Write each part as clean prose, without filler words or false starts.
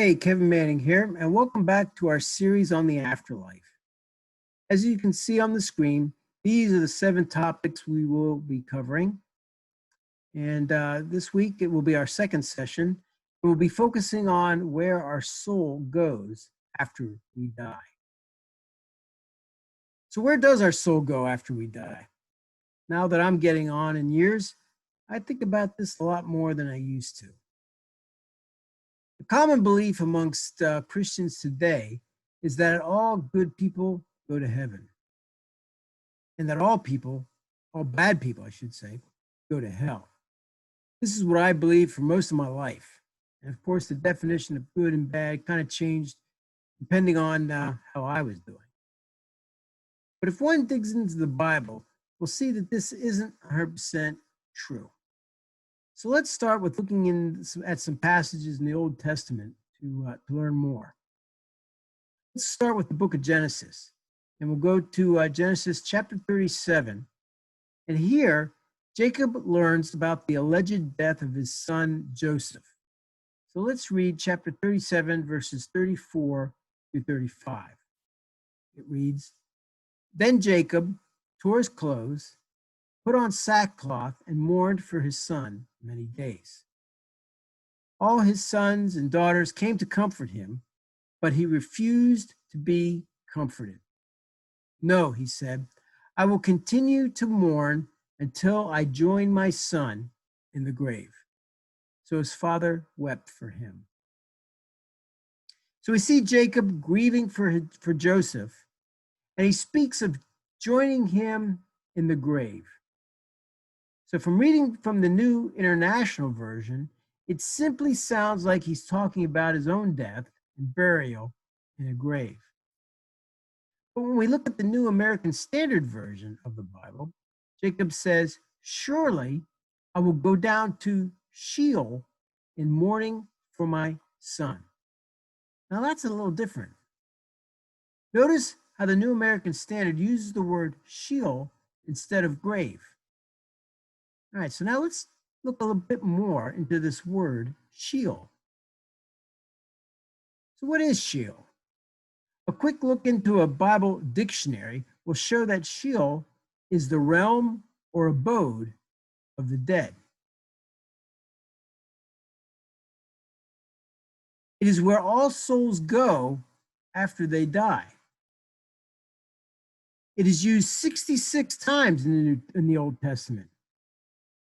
Hey, Kevin Manning here, and welcome back to our series on the afterlife. As you can see on the screen, these are the 7 topics we will be covering. And this week, it will be our second session. We'll be focusing on where our soul goes after we die. So where does our soul go after we die? Now that I'm getting on in years, I think about this a lot more than I used to. The common belief amongst Christians today is that all good people go to heaven, and that all bad people, I should say, go to hell. This is what I believed for most of my life. And of course, the definition of good and bad kind of changed depending on how I was doing. But if one digs into the Bible, we'll see that this isn't 100% true. So let's start with looking at some passages in the Old Testament to learn more. Let's start with the book of Genesis, and we'll go to Genesis chapter 37. And here, Jacob learns about the alleged death of his son Joseph. So let's read chapter 37, verses 34 through 35. It reads, "Then Jacob tore his clothes, put on sackcloth, and mourned for his son many days. All his sons and daughters came to comfort him, but he refused to be comforted. 'No,' he said, 'I will continue to mourn until I join my son in the grave.' So his father wept for him." So we see Jacob grieving for Joseph, and he speaks of joining him in the grave. So from reading from the New International Version, it simply sounds like he's talking about his own death and burial in a grave. But when we look at the New American Standard Version of the Bible, Jacob says, "Surely I will go down to Sheol in mourning for my son." Now that's a little different. Notice how the New American Standard uses the word Sheol instead of grave. All right, so now let's look a little bit more into this word Sheol. So what is Sheol? A quick look into a Bible dictionary will show that Sheol is the realm or abode of the dead. It is where all souls go after they die. It is used 66 times in the Old Testament.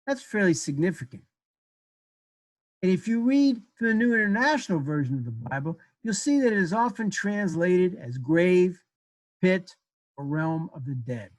That's fairly significant. And if you read from the New International Version of the Bible, you'll see that it is often translated as grave, pit, or realm of the dead.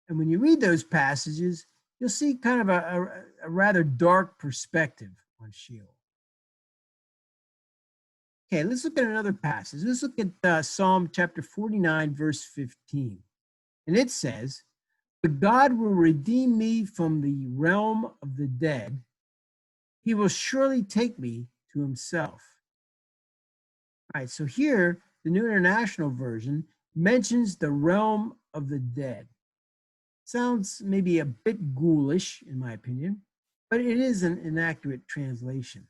And when you read those passages, you'll see kind of a rather dark perspective on Sheol. Okay, let's look at another passage. Let's look at Psalm chapter 49, verse 15. And it says, "But God will redeem me from the realm of the dead. He will surely take me to himself." All right, so here, the New International Version mentions the realm of the dead. Sounds maybe a bit ghoulish, in my opinion, but it is an inaccurate translation.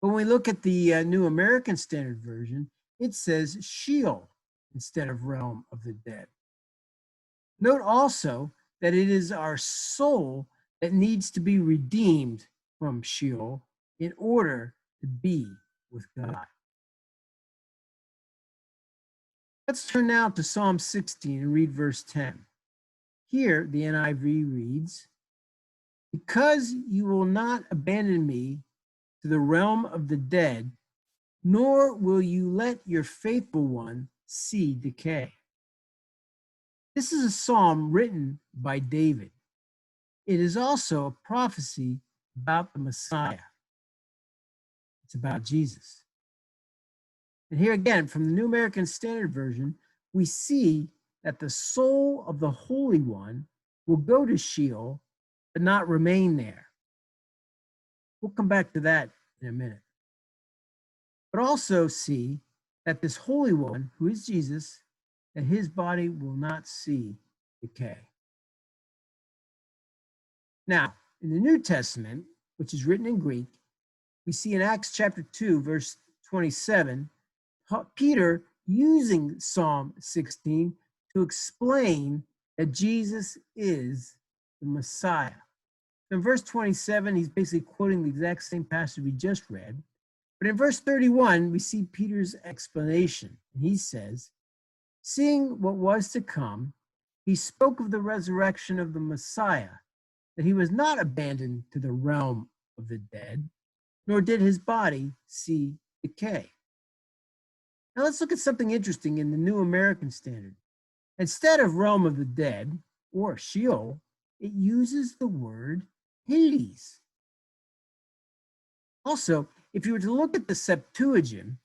When we look at the New American Standard Version, it says Sheol instead of realm of the dead. Note also that it is our soul that needs to be redeemed from Sheol in order to be with God. Let's turn now to Psalm 16 and read verse 10. Here, the NIV reads, "Because you will not abandon me to the realm of the dead, nor will you let your faithful one see decay." This is a psalm written by David. It is also a prophecy about the Messiah. It's about Jesus. And here again, from the New American Standard Version, we see that the soul of the Holy One will go to Sheol, but not remain there. We'll come back to that in a minute. But also see that this Holy One, who is Jesus, that his body will not see decay. Now, in the New Testament, which is written in Greek, We see in Acts chapter 2, verse 27, Peter using Psalm 16 to explain that Jesus is the Messiah. In verse 27, he's basically quoting the exact same passage we just read. But in verse 31, we see Peter's explanation. He says, seeing what was to come, he spoke of the resurrection of the Messiah, that he was not abandoned to the realm of the dead, nor did his body see decay. Now let's look at something interesting in the New American Standard. Instead of realm of the dead, or Sheol, it uses the word Hades. Also, if you were to look at the Septuagint,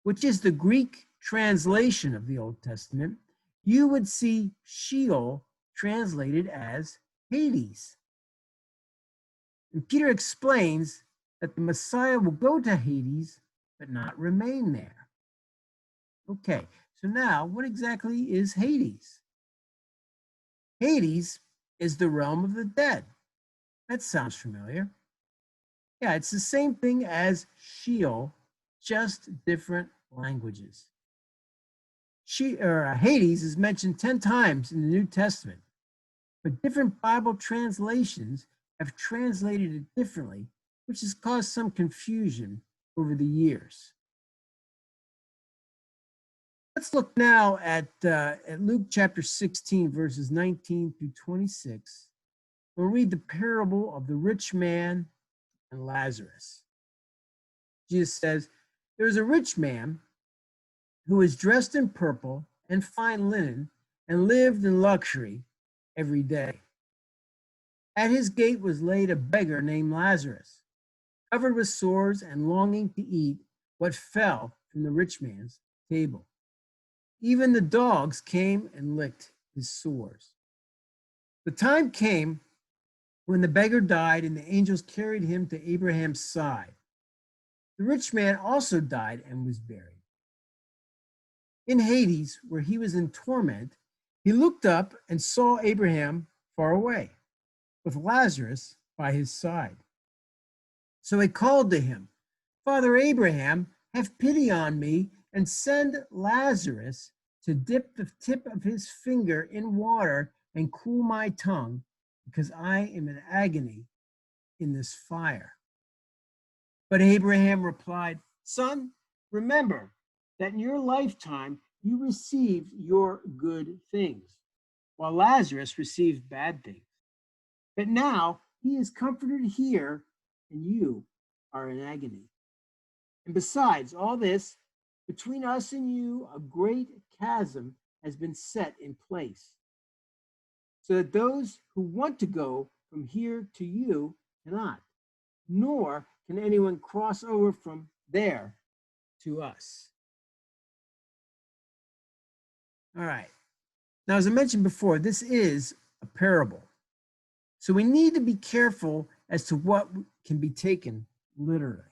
which is the Greek translation of the Old Testament, you would see Sheol translated as Hades. And Peter explains that the Messiah will go to Hades, but not remain there. Okay, so now what exactly is Hades? Hades is the realm of the dead. That sounds familiar. Yeah, it's the same thing as Sheol, just different languages. Hades is mentioned 10 times in the New Testament, but different Bible translations have translated it differently, which has caused some confusion over the years. Let's look now at Luke chapter 16, verses 19 through 26. We'll read the parable of the rich man and Lazarus. Jesus says, there was a rich man who was dressed in purple and fine linen and lived in luxury every day. At his gate was laid a beggar named Lazarus, covered with sores and longing to eat what fell from the rich man's table. Even the dogs came and licked his sores. The time came when the beggar died and the angels carried him to Abraham's side. The rich man also died and was buried. In Hades, where he was in torment, he looked up and saw Abraham far away, with Lazarus by his side. So he called to him, Father Abraham, have pity on me and send Lazarus to dip the tip of his finger in water and cool my tongue, because I am in agony in this fire. But Abraham replied, Son, remember that in your lifetime you received your good things, while Lazarus received bad things. But now he is comforted here, and you are in agony. And besides all this, between us and you, a great chasm has been set in place, so that those who want to go from here to you cannot, nor can anyone cross over from there to us. All right. Now, as I mentioned before, this is a parable. So we need to be careful as to what can be taken literally.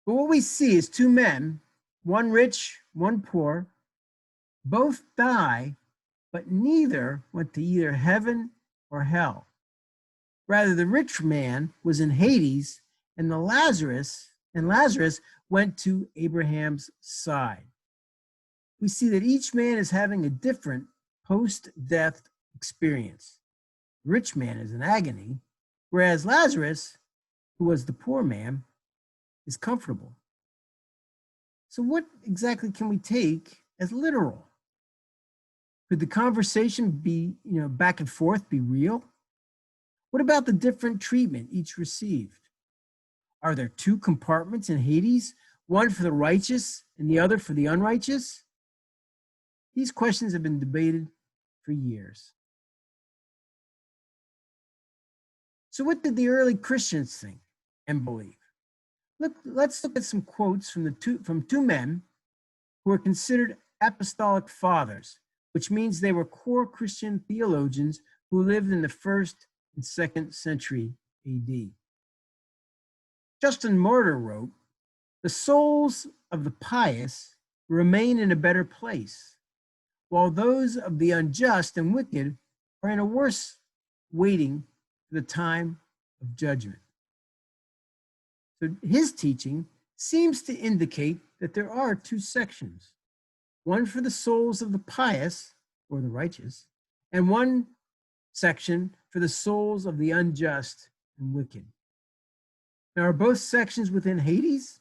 But what we see is two men, one rich, one poor, both die, but neither went to either heaven or hell. Rather, the rich man was in Hades, and Lazarus went to Abraham's side. We see that each man is having a different post-death experience. The rich man is in agony, whereas Lazarus, who was the poor man, is comfortable. So what exactly can we take as literal? Could the conversation be, back and forth be real? What about the different treatment each received? Are there two compartments in Hades, one for the righteous and the other for the unrighteous? These questions have been debated for years. So what did the early Christians think and believe? Let's look at some quotes from two men who are considered apostolic fathers, which means they were core Christian theologians who lived in the 1st and 2nd century AD. Justin Martyr wrote, "The souls of the pious remain in a better place, while those of the unjust and wicked are in a worse, waiting for the time of judgment." So his teaching seems to indicate that there are two sections, one for the souls of the pious or the righteous, and one section for the souls of the unjust and wicked. Now, are both sections within Hades?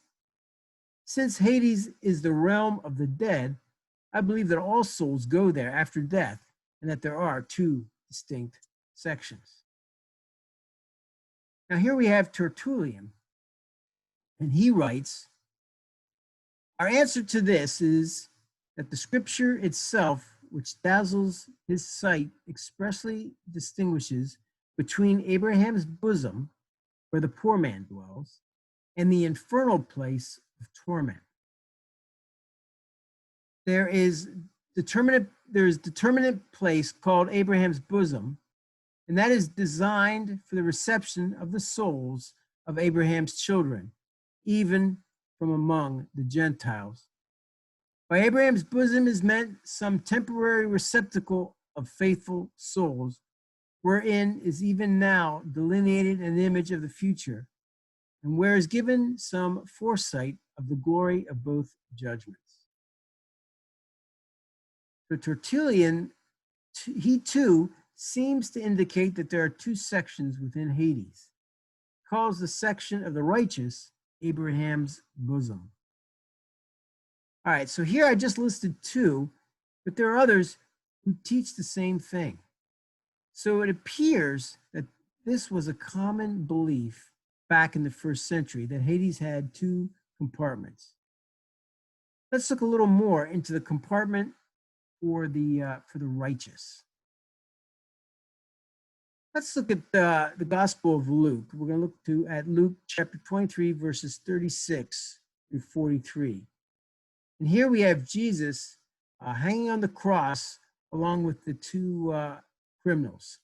Since Hades is the realm of the dead, I believe that all souls go there after death and that there are two distinct sections. Now, here we have Tertullian, and he writes, our answer to this is that the scripture itself, which dazzles his sight, expressly distinguishes between Abraham's bosom, where the poor man dwells, and the infernal place of torment. There is determinate place called Abraham's bosom, and that is designed for the reception of the souls of Abraham's children, even from among the Gentiles. By Abraham's bosom is meant some temporary receptacle of faithful souls, wherein is even now delineated an image of the future, and where is given some foresight of the glory of both judgments. So Tertullian, he too seems to indicate that there are two sections within Hades. He calls the section of the righteous Abraham's bosom. All right, so here I just listed two, but there are others who teach the same thing. So it appears that this was a common belief back in the first century, that Hades had two compartments. Let's look a little more into the compartment for the righteous. Let's look at the Gospel of Luke. We're going to look at Luke chapter 23, verses 36 through 43. And here we have Jesus hanging on the cross along with the two criminals.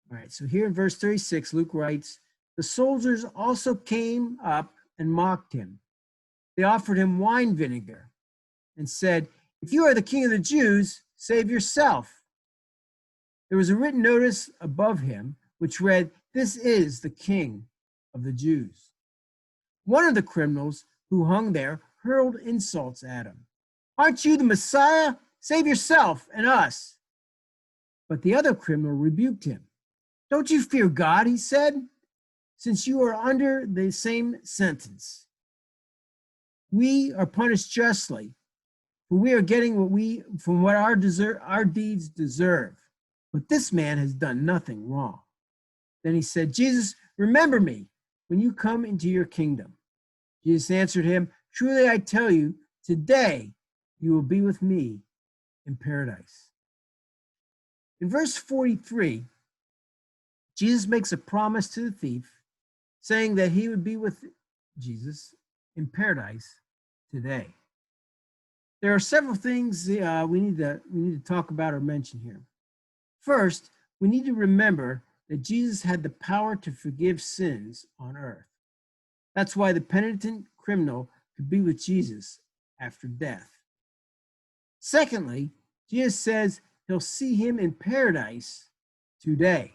All right, so here in verse 36, Luke writes, the soldiers also came up and mocked him. They offered him wine vinegar and said, if you are the king of the Jews, save yourself. There was a written notice above him which read, this is the king of the Jews. One of the criminals who hung there hurled insults at him. Aren't you the Messiah? Save yourself and us. But the other criminal rebuked him. Don't you fear God, he said, since you are under the same sentence. We are punished justly, for we are getting what our deeds deserve. But this man has done nothing wrong. Then he said, Jesus, remember me when you come into your kingdom. Jesus answered him, truly I tell you, today you will be with me in paradise. In verse 43, Jesus makes a promise to the thief, saying that he would be with Jesus in paradise today. There are several things we need to talk about or mention here. First, we need to remember that Jesus had the power to forgive sins on earth. That's why the penitent criminal could be with Jesus after death. Secondly, Jesus says he'll see him in paradise today.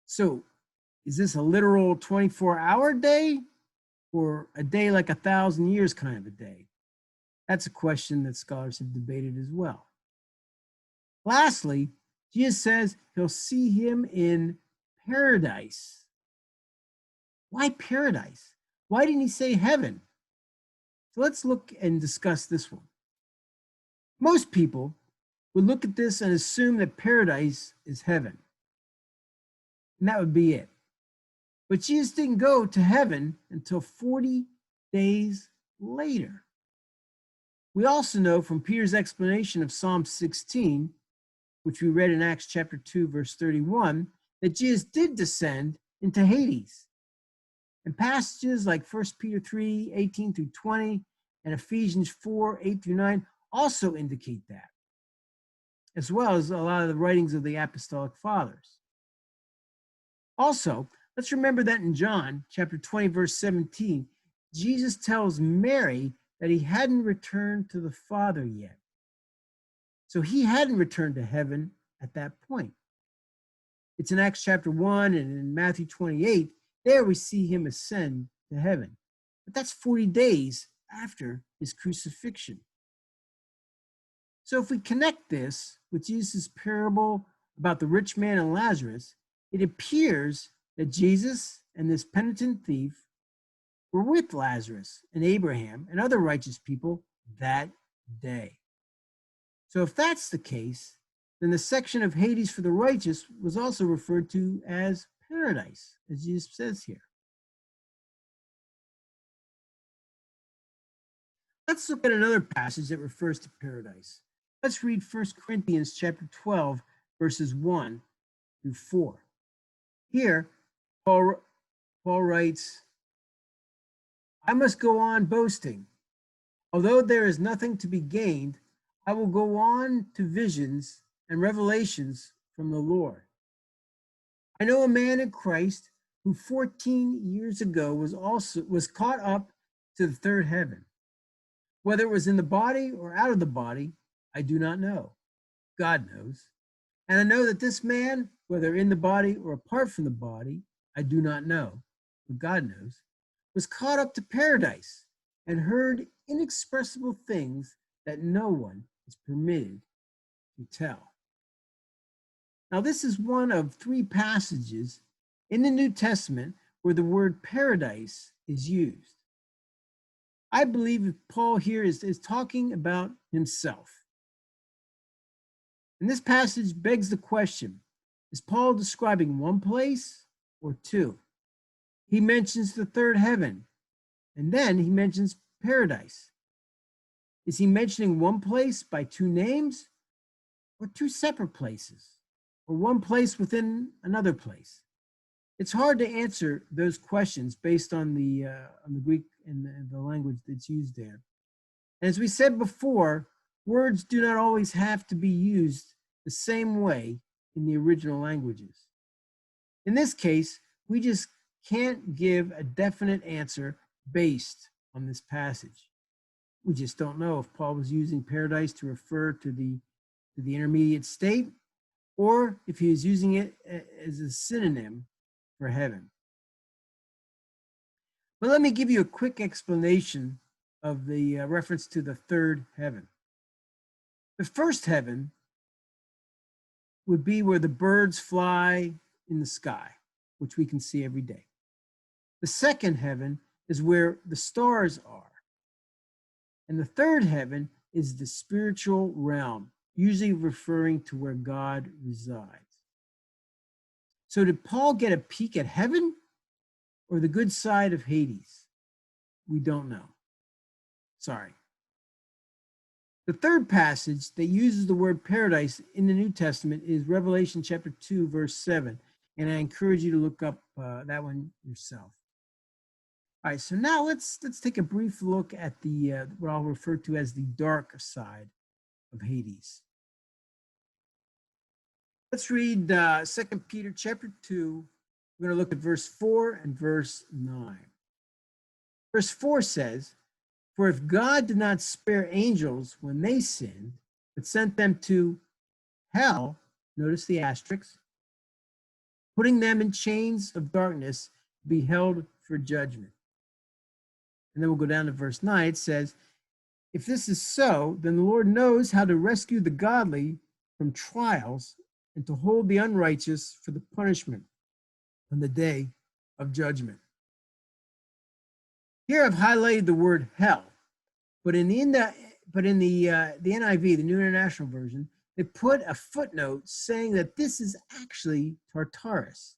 So, is this a literal 24-hour day or a day like 1,000 years kind of a day? That's a question that scholars have debated as well. Lastly, Jesus says he'll see him in paradise. Why paradise? Why didn't he say heaven? So let's look and discuss this one. Most people would look at this and assume that paradise is heaven. And that would be it. But Jesus didn't go to heaven until 40 days later. We also know from Peter's explanation of Psalm 16, which we read in Acts chapter 2, verse 31, that Jesus did descend into Hades. And passages like 1 Peter 3, 18 through 20, and Ephesians 4, 8 through 9 also indicate that, as well as a lot of the writings of the Apostolic Fathers. Also, let's remember that in John chapter 20, verse 17, Jesus tells Mary that he hadn't returned to the Father yet. So he hadn't returned to heaven at that point. It's in Acts chapter 1 and in Matthew 28 There we see him ascend to heaven. But that's 40 days after his crucifixion. So if we connect this with Jesus' parable about the rich man and Lazarus, it appears that Jesus and this penitent thief were with Lazarus and Abraham and other righteous people that day. So if that's the case, then the section of Hades for the righteous was also referred to as paradise, as Jesus says here. Let's look at another passage that refers to paradise. Let's read 1 Corinthians chapter 12, verses 1 through 4. Here, Paul writes, I must go on boasting. Although there is nothing to be gained, I will go on to visions and revelations from the Lord. I know a man in Christ who 14 years ago was caught up to the third heaven. Whether it was in the body or out of the body, I do not know. God knows. And I know that this man, whether in the body or apart from the body, I do not know, but God knows, was caught up to paradise and heard inexpressible things that no one is permitted to tell. Now, this is one of three passages in the New Testament where the word paradise is used. I believe Paul here is talking about himself. And this passage begs the question, is Paul describing one place or two? He mentions the third heaven, and then he mentions paradise. Is he mentioning one place by two names, or two separate places, or one place within another place? It's hard to answer those questions based on the Greek and the language that's used there. And as we said before, words do not always have to be used the same way in the original languages. In this case, we just can't give a definite answer based on this passage. We just don't know if Paul was using paradise to refer to the intermediate state, or if he was using it as a synonym for heaven. But let me give you a quick explanation of the reference to the third heaven. The first heaven would be where the birds fly in the sky, which we can see every day. The second heaven is where the stars are. And the third heaven is the spiritual realm, usually referring to where God resides. So did Paul get a peek at heaven or the good side of Hades? We don't know. Sorry. The third passage that uses the word paradise in the New Testament is Revelation chapter 2, verse 7. And I encourage you to look up that one yourself. All right, so now let's take a brief look at the what I'll refer to as the dark side of Hades. Let's read 2 Peter chapter 2. We're going to look at verse 4 and verse 9. Verse 4 says, for if God did not spare angels when they sinned, but sent them to hell, notice the asterisk, putting them in chains of darkness to be held for judgment. And then we'll go down to verse 9. It says, if this is so, then the Lord knows how to rescue the godly from trials and to hold the unrighteous for the punishment on the day of judgment. Here I've highlighted the word hell, but in the NIV, the New International Version, they put a footnote saying that this is actually Tartarus.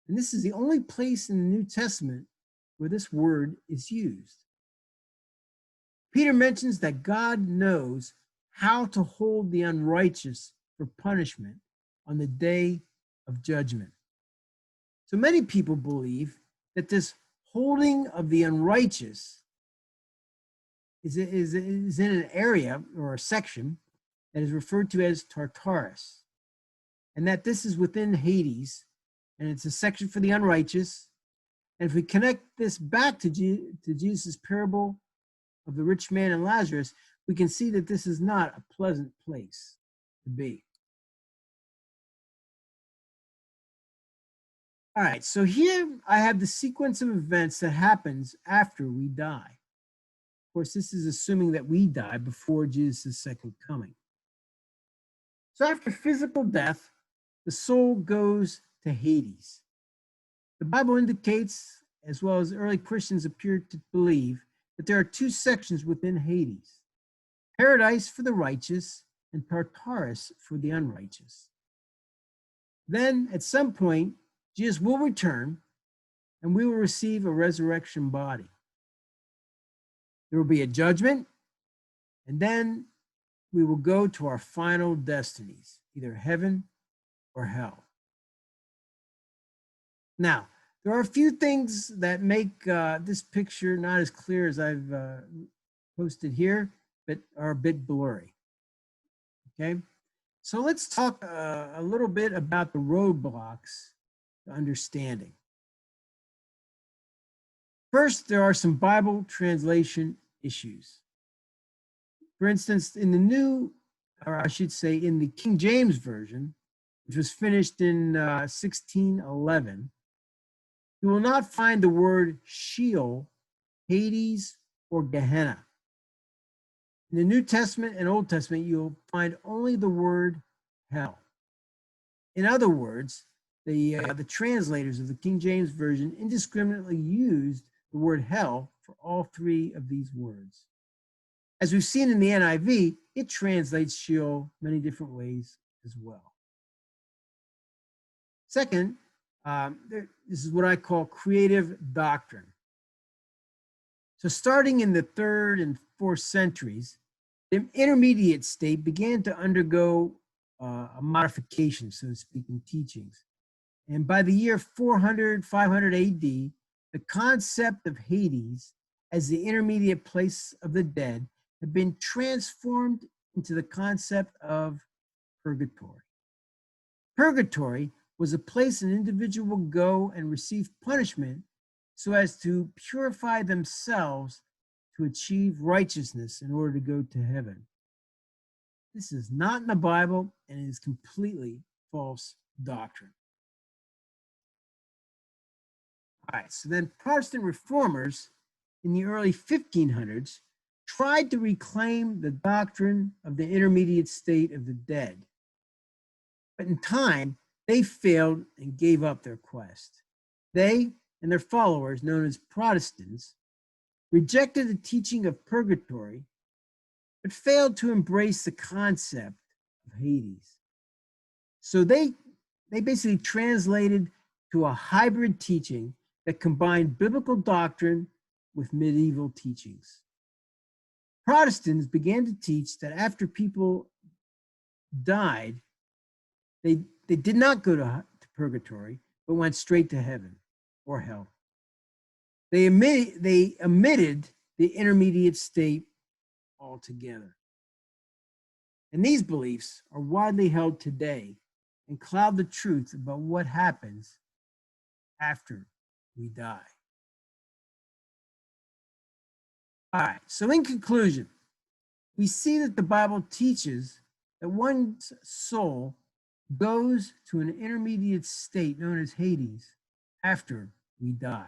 And this is the only place in the New Testament where this word is used. Peter mentions that God knows how to hold the unrighteous for punishment on the day of judgment. So many people believe that this holding of the unrighteous is in an area or a section that is referred to as Tartarus, and that this is within Hades, and it's a section for the unrighteous. And if we connect this back to Jesus' parable of the rich man and Lazarus, we can see that this is not a pleasant place to be. All right, so here I have the sequence of events that happens after we die. Of course, this is assuming that we die before Jesus' second coming. So after physical death, the soul goes to Hades. The Bible indicates, as well as early Christians appear to believe, that there are two sections within Hades: paradise for the righteous and Tartarus for the unrighteous. Then, at some point, Jesus will return and we will receive a resurrection body. There will be a judgment, and then we will go to our final destinies, either heaven or hell. Now, there are a few things that make this picture not as clear as I've posted here, but are a bit blurry. Okay, so let's talk a little bit about the roadblocks to understanding. First, there are some Bible translation issues. For instance, in the new, or I should say in the King James Version, which was finished in 1611, you will not find the word Sheol, Hades, or Gehenna. In the New Testament and Old Testament, you'll find only the word hell. In other words, the translators of the King James Version indiscriminately used the word hell for all three of these words. As we've seen in the NIV, it translates Sheol many different ways as well. Second, this is what I call creative doctrine. So starting in the 3rd and 4th centuries, the intermediate state began to undergo a modification, so to speak, in teachings. And by the year 400, 500 AD, the concept of Hades as the intermediate place of the dead had been transformed into the concept of purgatory. Purgatory was a place an individual would go and receive punishment so as to purify themselves to achieve righteousness in order to go to heaven. This is not in the Bible and it is completely false doctrine. All right, so then Protestant reformers in the early 1500s tried to reclaim the doctrine of the intermediate state of the dead. But in time, they failed and gave up their quest. They and their followers, known as Protestants, rejected the teaching of purgatory, but failed to embrace the concept of Hades. So they basically translated to a hybrid teaching that combined biblical doctrine with medieval teachings. Protestants began to teach that after people died, they did not go to purgatory, but went straight to heaven or hell. They omitted the intermediate state altogether. And these beliefs are widely held today and cloud the truth about what happens after we die. All right, so in conclusion, we see that the Bible teaches that one's soul goes to an intermediate state known as Hades after we die.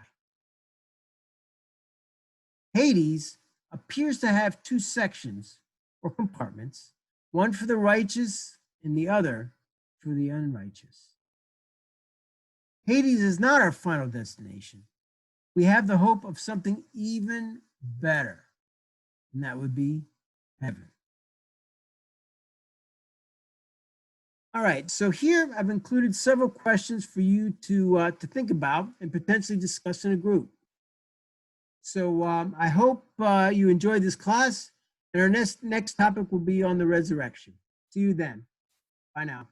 Hades appears to have two sections or compartments, one for the righteous and the other for the unrighteous. Hades is not our final destination. We have the hope of something even better, and that would be heaven. All right, so here I've included several questions for you to think about and potentially discuss in a group. So I hope you enjoyed this class, and our next topic will be on the resurrection. See you then. Bye now.